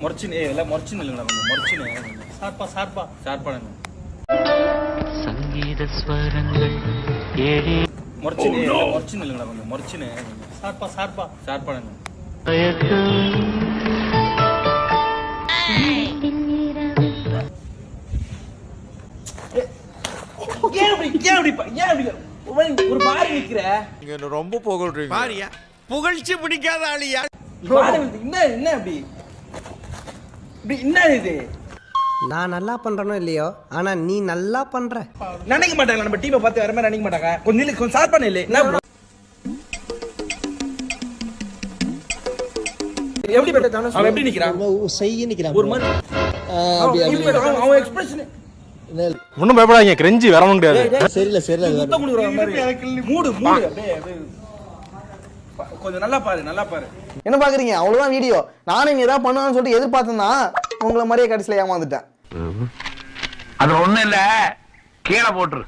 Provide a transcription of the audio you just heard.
முறைச்சினே இல்ல முறைச்சின்னு இல்லைங்களா கொஞ்சம் முறைச்சினே சார்பா சங்கீத ஸ்வரங்கள் ஏழே முறைச்சினே இல்ல முறைச்சின்னு இல்லைங்களா கொஞ்சம் முறைச்சினே சார்பா ஒரு பாரு நிக்கிற ரொம்ப புகழ்றீங்க பாரியா புகழ்ச்சி பிடிக்காத ஆளியா என்ன அப்படி என்ன இது நான் நல்லா பண்றனோ இல்லையோ ஆனா நீ நல்லா பண்ற. நினைக்க மாட்டாங்க நம்ம டீமை பார்த்து வேற மாதிரி நினைக்க மாட்டாங்க. கொஞ்சம் சார் பண்ண இல்லை என்ன bro? எப்படி பட்ட அவன் எப்படி நிக்கிறான் செய்ய நிக்கிறான் ஒரு மாதிரி அவன் எக்ஸ்பிரஷன் ஒண்ணும் பயப்படாதீங்க கிரெஞ்சி வரணும் கிடையாது சரியில்ல முத்தம் குடுக்குற மாதிரி மூடு அப்படியே கொஞ்சம் நல்லா பாரு என்ன பாக்குறீங்க? அவ்வளவுதான் வீடியோ. நானே நீ ஏதாவது பண்ணுவான்னு சொல்லிட்டு எதிர்பார்த்தேன்னா உங்களை மாதிரியே கடைசியில ஏமாந்துட்டேன். அது ஒண்ணு இல்ல கீழே போட்டுரு.